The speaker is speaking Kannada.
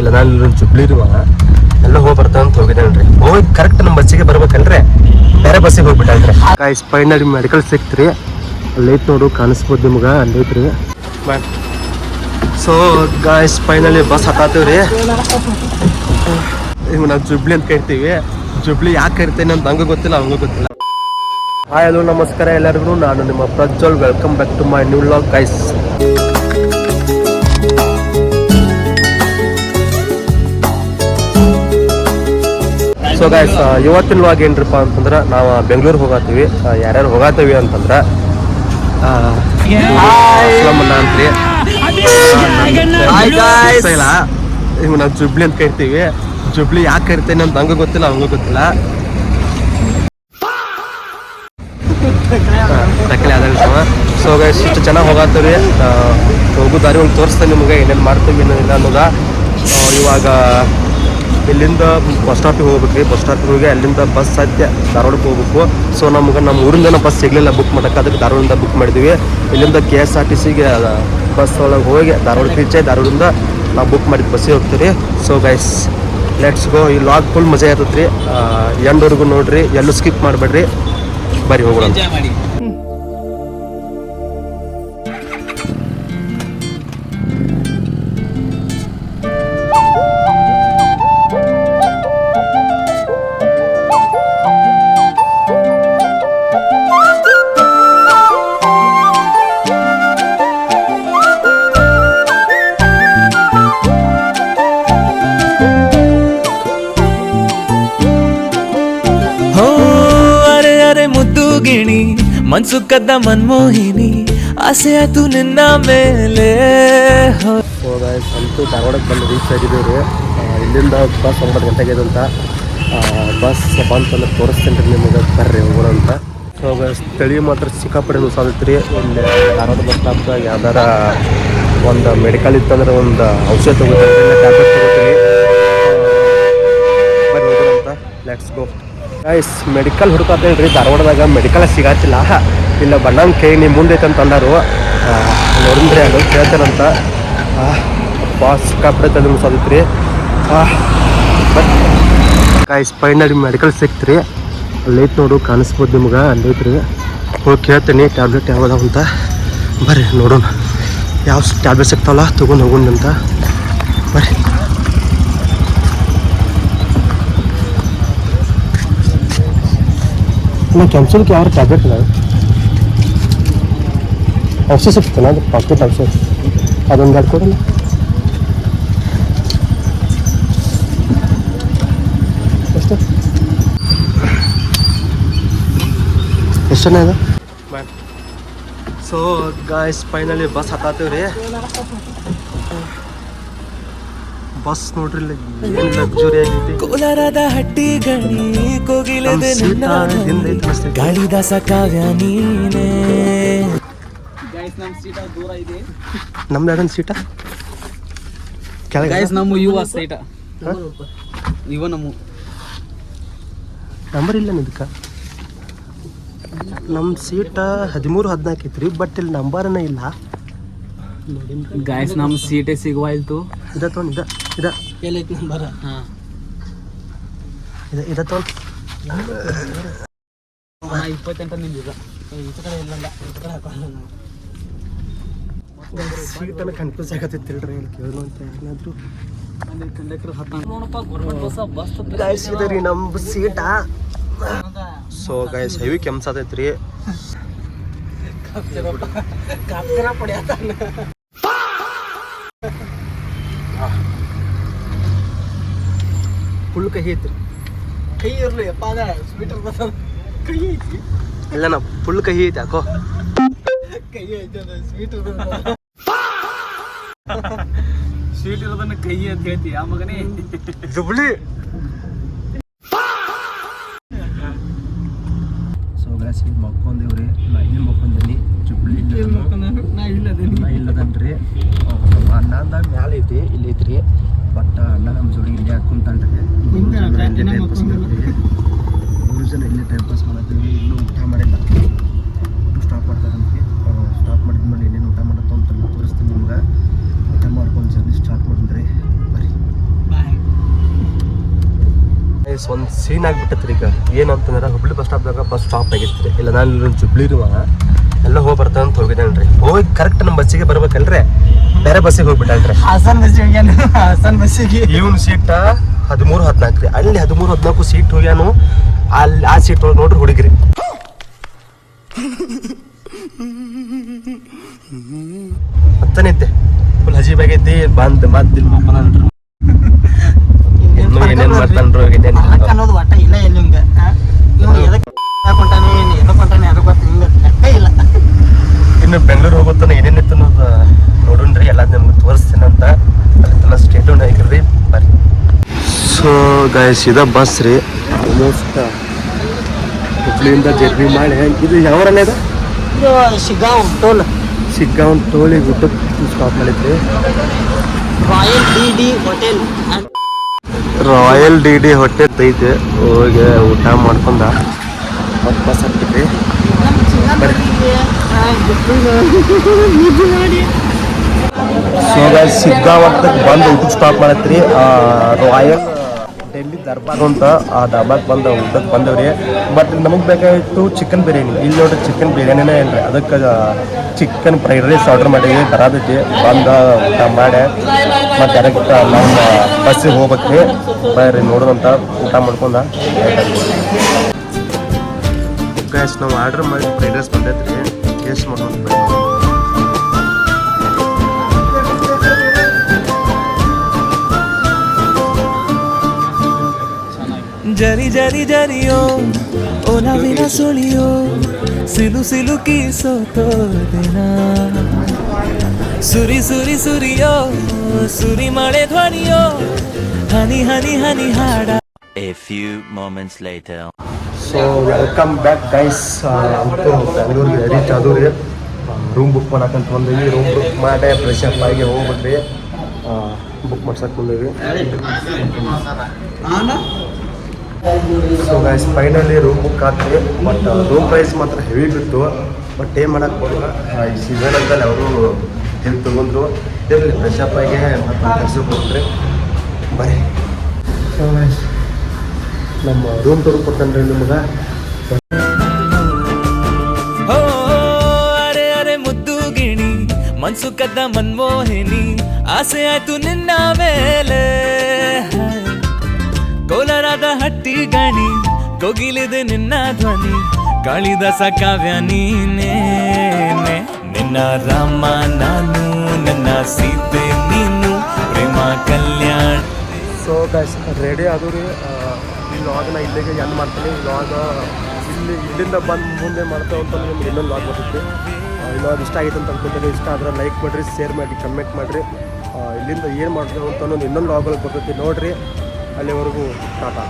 ಇಲ್ಲ ನಾನು ಇಲ್ಲೊಂದು ಜುಬ್ಲಿ ಇರುವಾಗ ಎಲ್ಲ ಹೋಗಿ ಬರ್ತಾ ಅಂತ ಹೋಗಿದ್ದೇನೆ ಹೋಗಿ ಕರೆಕ್ಟ್ ನಮ್ಮ ಬಸ್ಸಿಗೆ ಬರ್ಬೇಕಲ್ರಿ ಬೇರೆ ಬಸ್ಸಿಗೆ ಹೋಗ್ಬಿಟ್ಟಲ್ರಿ ಗಾಯ್ಸ್ ಫೈನಲಿ ಮೆಡಿಕಲ್ ಸಿಕ್ತ್ರಿ ಅಲ್ಲೈತ್ ನೋಡು ಕಾಣಿಸ್ಬೋದು ನಿಮ್ಗೆ ಅಲ್ಲೈತ್ರಿ ಸೊ ಗಾಯ್ಸ್ ಫೈನಲಿ ಬಸ್ ಹತ್ತಾತೀವ್ರಿ ಈಗ ನಾವು ಜುಬ್ಲಿ ಅಂತ ಕರಿತೀವಿ ಜುಬ್ಲಿ ಯಾಕೆ ಕರಿತೇನೆ ಅಂತ ನಂಗೂ ಗೊತ್ತಿಲ್ಲ ಅವಂಗೂ ಗೊತ್ತಿಲ್ಲ ಹಾಯ್ ಹಲೋ ನಮಸ್ಕಾರ ಎಲ್ಲರಿಗೂ ನಾನು ನಿಮ್ಮ Prajwal welcome back to my new vlog guys so guys ಇವತ್ತಿನ ವ್ಲಾಗ್ ಏನ್ರಪ್ಪ ಅಂತಂದ್ರೆ ನಾವು ಬೆಂಗಳೂರಿಗೆ ಹೋಗತ್ತೀವಿ ಯಾರ್ಯಾರು ಹೋಗತ್ತೀವಿ ಅಂತಂದ್ರೆ ಅಂತ್ರಿ ಇಲ್ಲ ಈಗ ನಾವು ಜುಬ್ಲಿ ಅಂತ ಕರಿತೀವಿ ಜುಬ್ಲಿ ಯಾಕೆ ಕರಿತೇನೆ ಅಂತ ನಂಗೂ ಗೊತ್ತಿಲ್ಲ ಅವಂಗೂ ಗೊತ್ತಿಲ್ಲ ತಕ್ಕಲೆ ಆದ ಸೊ ಗೈಸ್ ಇಷ್ಟು ಚೆನ್ನಾಗಿ ಹೋಗತ್ತೀವಿ ಹೋಗೋ ದಾರಿ ಒಂದು ತೋರಿಸ್ತೇನೆ ನಿಮ್ಗೆ ಏನೇನು ಮಾಡ್ತೀವಿ ಏನಿಲ್ಲ ಅನ್ನೋದ ಇವಾಗ ಇಲ್ಲಿಂದ ಬಸ್ ಸ್ಟಾಪಿಗೆ ಹೋಗ್ಬೇಕ್ರಿ ಬಸ್ ಸ್ಟಾಪಿಗೆ ಹೋಗಿ ಅಲ್ಲಿಂದ ಬಸ್ ಸದ್ಯ ಧಾರವಾಡಕ್ಕೆ ಹೋಗ್ಬೇಕು ಸೊ ನಮ್ಗೆ ನಮ್ಮ ಊರಿಂದ ಬಸ್ ಸಿಗಲಿಲ್ಲ ಬುಕ್ ಮಾಡೋಕ್ಕೆ ಅದಕ್ಕೆ ಧಾರವಾಡದಿಂದ ಬುಕ್ ಮಾಡಿದ್ವಿ ಇಲ್ಲಿಂದ KSRTCಗೆ ಬಸ್ ಒಳಗೆ ಹೋಗಿ ಧಾರವಾಡ ರೀಚ್ ಆಗಿ ಧಾರವಾಡದಿಂದ ನಾವು ಬುಕ್ ಮಾಡಿದ ಬಸ್ಸಿಗೆ ಹೋಗ್ತೀವಿ ಸೊ ಗೈಸ್ ಲೆಟ್ಸ್ ಗೋ ಈ ಲಾಗ್ ಫುಲ್ ಮಜಾ ಇರ್ತೈತೆ ರೀ ಎಂಡ್ವರೆಗೂ ನೋಡ್ರಿ ಎಲ್ಲೂ ಸ್ಕಿಪ್ ಮಾಡಬೇಡ್ರಿ ಬರೀ ಹೋಗೋಣ ಮನ್ಸು ಕದ್ದ ಮನ್ಮೋಹಿನಿ ಆಸೆ ಆಯ್ತು ನಿನ್ನ ಮೇಲೆ ಅಂತೂ ಧಾರವಾಡಕ್ಕೆ ಬಂದು ರೀಚ್ ಆಗಿದ್ದೀವಿ ರೀ ಇಲ್ಲಿಂದ ಬಸ್ 9 ಗಂಟೆಗೆ ಅಂತ ಬಸ್ ಬಂತಂದ್ರೆ ತೋರಿಸ್ತೇನೆ ರೀ ನಿಮಗೆ ಬರ್ರಿ ಹೋಗೋಣ ಅಂತ ಸೊ ಸ್ಥಳೀಯ ಮಾತ್ರ ಸಿಕ್ಕಾಪಟ್ಟೆ ನುಸಾದೈತೆ ರೀ ಇಲ್ಲಿ ಧಾರವಾಡ ಬಸ್ ಸ್ಟಾಪ್ದಾಗ ಯಾವ್ದಾರ ಒಂದು ಮೆಡಿಕಲ್ ಇತ್ತಂದ್ರೆ ಒಂದು ಔಷಧ ತೊಗೋತೀವಿ ಟ್ಯಾಬ್ಲೆಟ್ ತೊಗೋತೀವಿ ಬರ್ರಿ ಹೋಗೋಣ ಅಂತ ಲೆಟ್ಸ್ ಗೋ ಗೈಸ್ ಮೆಡಿಕಲ್ ಹುಡುಕತ್ತೇಳಿ ರೀ ಧಾರವಾಡದಾಗ ಮೆಡಿಕಲ್ ಸಿಗತ್ತಿಲ್ಲ ಇಲ್ಲ ಬಣ್ಣಂಗೆ ಕೈ ನಿಮ್ಮ ಮುಂದೆ ಐತೆ ಅಂತ ಅಂದಾರು ನೋಡಿದ್ರಿ ಅದು ಕೇಳ್ತೇನಂತ ಬಾಸ್ ಸಿಕ್ಕಾಪಟ್ಟೆ ತಲೆ ಮುಸಾದೈತೆ ರೀ ಗೈಸ್ ಫೈನಲಿ ಮೆಡಿಕಲ್ ಸಿಕ್ತ್ರಿ ಅಲ್ಲೈತೆ ನೋಡು ಕಾಣಿಸ್ಬೋದು ನಿಮ್ಗೆ ಅಲ್ಲೈತ್ರಿ ಹೋಗಿ ಕೇಳ್ತೀನಿ ಟ್ಯಾಬ್ಲೆಟ್ ಯಾವ್ದಾವ ಅಂತ ಬರ್ರಿ ನೋಡೋಣ ಯಾವ ಟ್ಯಾಬ್ಲೆಟ್ ಸಿಗ್ತಾವಲ್ಲ ತೊಗೊಂಡು ಹೋಗೋಣ ಅಂತ ಬರ್ರಿ ಕ್ಯಾನ್ಸರ್ಗೆ ಯಾವ ಟ್ಯಾಬ್ಲೆಟ್ ಇಲ್ಲ ಔಷಧ ಸಿಗ್ತಾನೆ ಅದು ಪಾಕೆಟ್ ಔಷಧ ಅದೊಂದು ಎರಡು ಕೊಡಲ್ಲ ಎಷ್ಟನೇ ಅದು ಸೊ ಗಾಯ್ಸ್ ಫೈನಲಿ ಬಸ್ ಹತ್ತಾತೀವಿ ರೀ ಬಸ್ ನೋಡ್ರಿ ಏನ್ ಲಕ್ಸುರಿ ಆಗೈತಿ ಕೋಲಾರದ ಹಟ್ಟಿ ಗಣಿ ಕೋಗಿಲೆದೆ ಗಾಳಿದಾಸ ಕಾವ್ಯ ನೀನೇ ನಮ್ ಸೀಟ ದೂರ ಇದೆ ನಮ್ದು ಯಾವ್ದೊಂದು ಸೀಟ ಗೈಸ್ ನಮ್ಮ ಯುವ ಸೀಟ ಇವ ನಮ್ಮ ನಂಬರ್ ಇಲ್ಲ ಇದಕ್ಕೆ ನಮ್ಮ ಸೀಟ 13-14 ಐತ್ರಿ ಬಟ್ ಇಲ್ಲಿ ನಂಬರ್ನೇ ಇಲ್ಲ ಗೈಸ್ ನಮ್ಮ ಸೀಟೇ ಸಿಗವಾಯ್ತು ಇದ ತೊಗೊಂಡು ಇದ ಎಲ್ಲೈತಿ ನಂಬರ್ ಹಾಂ ಇದ ತೊಗೊಂಡು 28 ನಿಂದಿದ ಈಚ ಕಡೆ ಇಲ್ಲ ಈಚ ಕಡೆ ಹಾಕೋಣ ಸೀಟನ್ನು ಕನ್ಫ್ಯೂಸ್ ಆಗತ್ತಿಲ್ರಿ ಇಲ್ಲಿ ಕೇಳೋಣ ಅಂತ ಏನಾದರೂ ಕಂಡಕ್ಟರ್ ಹತ್ತ ನೋಡಪ್ಪ ಗೌರ್ಮೆಂಟ್ ಬಸ್ ಗೈಸ್ ಇದೆ ರೀ ನಮ್ಮ ಸೀಟ ಸೊ ಗೈಸ್ ಹೆವಿ ಕೆಮ್ಸಾತೈತ್ರಿ ಕಾಪ್ತಿರ ಪಡ್ಯಾತ ಫುಲ್ ಕಹಿ ಐತ್ರಿ ಕೈ ಇರ್ಲಿ ಅಪ್ಪ ಅದ ಸ್ವೀಟರ್ ಬರ್ತದ ಕೈ ಐತಿ ಇಲ್ಲ ನಾ ಫುಲ್ ಕಹಿ ಐತಿ ಯಾಕೋ ಕೈ ಐತಿ ಅದ ಸ್ವೀಟ್ ಸ್ವೀಟ್ ಇರೋದನ್ನ ಕೈ ಅಂತ ಹೇಳ್ತಿ ಆ ಮಗನೇ ಜುಬ್ಲಿ ಸೊ ಗೈಸ್ ಇಲ್ಲಿ ಮಕ್ಕೊಂದೇವ್ರಿ ನಾ ಇಲ್ಲಿ ಮಕ್ಕೊಂದೇನಿ ಜುಬ್ಲಿ ನಾ ಇಲ್ಲದನ್ರಿ ಅಣ್ಣ ಅಂದಾಗ ಮ್ಯಾಲೆ ಐತಿ ಇಲ್ಲಿ ಐತ್ರಿ ಬಟ್ ಅಣ್ಣ ನಮ್ಮ ಜೋಡಿ ಇಲ್ಲೇ ಹಾಕೊಂತಾನ್ರಿ 3 ಜನ ಇಲ್ಲೇ ಟೈಮ್ ಪಾಸ್ ಮಾಡತ್ತೀವಿ ಇನ್ನೂ ಊಟ ಮಾಡಿಲ್ಲ ಸ್ಟಾಪ್ ಮಾಡ್ತಾರಂತೆ ಸ್ಟಾಪ್ ಮಾಡಿದ್ಮೇಲೆ ಏನೇನು ಊಟ ಮಾಡತ್ತ ಅಂತ ತೋರಿಸ್ತೀನಿ ನಿಮ್ಗೆ ಊಟ ಮಾಡ್ಕೊಂಡು ಜರ್ನಿ ಸ್ಟಾರ್ಟ್ ಮಾಡಿದ್ರಿ ಬರ್ರಿ ಗೈಸ್ ಒಂದು ಸೀನ್ ಆಗಿಬಿಟ್ಟತ್ರಿ ಈಗ ಏನಂತಂದ್ರೆ ಹುಬ್ಳಿ ಬಸ್ ಸ್ಟಾಪ್ದಾಗ ಬಸ್ ಸ್ಟಾಪ್ ಆಗಿತ್ತು ಇಲ್ಲ ನಾನು ಇಲ್ಲಿ ಜುಬ್ಳಿ ಎಲ್ಲ ಹೋಗಿ ಬರ್ತಾನೆ ಅಂತ ಹೋಗಿದ್ದೇನೆ ರೀ ಹೋಗಿ ಕರೆಕ್ಟ್ ನಮ್ಮ ಬಸ್ಸಿಗೆ ಬರ್ಬೇಕಲ್ರಿ ಬೇರೆ ಬಸ್ಸಿಗೆ ಹೋಗ್ಬಿಟ್ಟಲ್ರಿ ಹಾಸನ್ ಬಸ್ಸಿಗೆ ಹಾಸನ್ ಬಸ್ಸಿಗೆ ಇವನ್ ಸೀಟ 13-14 ರೀ ಅಲ್ಲಿ 13-14 ಸೀಟ್ ಹೋಗ್ಯಾನು ಅಲ್ಲಿ ಆ ಸೀಟ್ ಒಳಗೆ ನೋಡ್ರಿ ಹುಡುಗಿರಿ ಮತ್ತನಿದ್ದೆ ಫುಲ್ ಹಜೀಬಾಗೈತಿ ಬಂದ್ ಮತ್ತಿಲ್ ಮಕ್ಕಳನ್ರಿ ಏನೇನ್ ಮಾಡ್ತಾನ್ರು ಏನೇನ್ ಅನ್ನೋದು ಒಟ್ಟ ಇಲ್ಲ ಎಲ್ಲಿ ಹಿಂಗ ಇವ್ ಎದಕ್ಕೆ ಕೊಂಟಾನೆ ಎದಕ್ಕೆ ಕೊಂಟಾನೆ ಯಾರು ಗೊತ್ತ ಹಿಂಗ ಲೆಕ್ಕ ಇಲ್ಲ ಇನ್ನು ಬೆಂಗಳೂರು ಹೋಗುತ್ತಾನ ಏನೇನಿತ್ತು ಅನ್ನೋದು ನೋಡೋಣ್ರಿ ಎಲ್ಲ ನಿಮ್ಗೆ ತೋರಿಸ್ತೀನಿ ಅಂತ ಅಲ್ಲಿ ತನ ಸ್ಟೇಟ್ ಹಾಕಿರ್ರಿ ಬರ್ರಿ ಸೊ ಗಾಯ್ಸ್ ಇದ ಬಸ್ ರೀ ಆಲ್ಮೋಸ್ಟ್ ಹುಬ್ಳಿಯಿಂದ ಜರ್ನಿ ಮಾಡಿ ಇದು ಯಾವರಲ್ಲ ಇದು ಇದು ಶಿಗ್ಗಾಂವ್ ಟೋಲ್ ಶಿಗ್ಗಾಂವ್ ಟೋಲಿ ಊಟಕ್ಕೆ ಸ್ಟಾಪ್ ಮಾಡಿದ್ರಿ royal D D hotel royal D hotel ಐತೆ ಹೋಗಿ ಊಟ ಮಾಡ್ಕೊಂಡ ಮತ್ತೆ ಬಸ್ ಹತ್ತಿದ್ರಿ ಸೊ ಗಾಯ್ಸ್ ಶಿಗ್ಗಾಂವ್ ಬಂದು ಊಟಕ್ಕೆ ಸ್ಟಾಪ್ ಮಾಡತ್ರಿ ರಾಯಲ್ ಡೆಲ್ಲಿ ದರ್ಬಾರ್ ಅಂತ ಆ ಡಾಬಾಕ್ ಬಂದು ಊಟಕ್ಕೆ ಬಂದವ್ರಿ ಬಟ್ ನಮಗೆ ಬೇಕಾಗಿತ್ತು ಚಿಕನ್ ಬಿರಿಯಾನಿ ಇಲ್ಲಿ ನೋಡ್ರಿ ಚಿಕನ್ ಬಿರಿಯಾನಿನೇ ಏನ್ರಿ ಅದಕ್ಕೆ ಚಿಕನ್ ಫ್ರೈಡ್ ರೈಸ್ ಆರ್ಡರ್ ಮಾಡೀವಿ ಬರೋದೈತಿ ಬಂದು ಊಟ ಮಾಡಿ ಮತ್ತು ಡೈರೆಕ್ಟ್ ನಮ್ಮ ಬಸ್ಸಿಗೆ ಹೋಗ್ಬೇಕ್ರಿ ಬರ್ರಿ ನೋಡೋದಂತ ಊಟ ಮಾಡ್ಕೊಂಡ ಗೈಸ್ ನಾವು ಆರ್ಡರ್ ಮಾಡಿ ಫ್ರೈಡ್ ರೈಸ್ ಬಂದೈತ್ರಿ ಟೇಸ್ಟ್ ಮಾಡೋದು ಜರಿ ಜರಿ ಜರಿಯೋ ಓಲವಿನ ಸುಳಿಯೋ ಸಿಲು ಸಿಲುಕಿ ಸೋತೋದೆನ ಸುರಿ ಸುರಿ ಸುರಿಯೋ ಸುರಿ ಮಳೆ ಧ್ವನಿಯೋ ಹನಿ ಹನಿ ಹನಿ ಹಾಡ. A few moments later. So welcome back guys ಅಂತೂ ಬೆಂಗಳೂರಿಗೆ ರೀಚ್ ಆದವು ರೀ ರೂಮ್ ಬುಕ್ ಮಾಡಕ್ಕಂತ ಬಂದೀವಿ ರೂಮ್ ಬುಕ್ ಮಾಡಿ ಫ್ರೆಶ್ ಅಪ್ ಆಗಿ ಹೋಗ್ಬಿಟ್ರಿ ಬುಕ್ ಮಾಡ್ಸಕ್ಕೆ ಬಂದೀವಿ so guys finally room book ಆಗ್ತೀವಿ ಬಟ್ ರೂಮ್ ಪ್ರೈಸ್ ಮಾತ್ರ ಹೆವಿ ಬಿತ್ತು ಬಟ್ ಏನು ಮಾಡಕ್ಕೆ ಬರೋಲ್ಲ ಈ ಸೀಸನ್ ಅಂತಲ್ಲಿ ಅವರು ಹೆವಿ ತೊಗೊಂಡ್ರು ಇರಲಿ ಫ್ರೆಶ್ ಅಪ್ ಆಗಿ ಮತ್ತು ಕೆಲ್ಸಕ್ಕೆ ಹೋಗ್ರಿ ಬರೀ ಸೊ ಗೈಸ್ ನಮ್ಮ ರೂಮ್ ತೊಗೊಂಡು ಕೊಡ್ತಾನೆ ರೀ ನಿಮ್ಗೆ ಓ ಅರೆ ಅರೆ ಮುದ್ದು ಗಿಣಿ ಮನ್ಸು ಕದ್ದ ಮನ್ಮೋಹಿನಿ ಆಸೆ ಆಯ್ತು ನಿನ್ನ ಮೇಲೆ ಕೋಲಾರದ ಹಟ್ಟಿ ಗಣಿ ಕೋಗಿಲಿದೆ ನಿನ್ನ ಧ್ವನಿ ಕಾಳಿದಾಸ ಕಾವ್ಯ ನೀನೇನೆ ನಿನ್ನ ರಾಮ ನಾನು ನನ್ನ ಸೀತೆ ನೀನು ಪ್ರೇಮ ಕಲ್ಯಾಣ. ಸೊ ಗೈಸ್ ರೆಡಿ ಆದವು ರೀ ಈ ಲಾಗ್ನ ಇಲ್ಲಿಗೆ ಎಂಡ್ ಮಾಡ್ತೀನಿ ಈ ಲಾಗ್ ಇಲ್ಲಿಂದ ಬಂದು ಮುಂದೆ ಮಾಡ್ತೇವೆ ಅಂತ ನಿಮ್ಗೆ ಇನ್ನೊಂದು ಲಾಗ್ ಬರ್ತೈತಿ ಈ ಲಾಗ್ ಇಷ್ಟ ಆಗಿತ್ತು ಅಂತ ಅನ್ಕೊತೀನಿ ಇಷ್ಟ ಆದ್ರೆ ಲೈಕ್ ಮಾಡಿರಿ ಶೇರ್ ಮಾಡಿ ಕಮೆಂಟ್ ಮಾಡಿರಿ ಇಲ್ಲಿಂದ ಏನು ಮಾಡ್ತೇವೆ ಅಂತ ಇನ್ನೊಂದು ಲಾಗ್ ಬರ್ತೈತಿ ನೋಡಿರಿ ಅಲ್ಲಿವರೆಗೂ ಟಾಟಾ.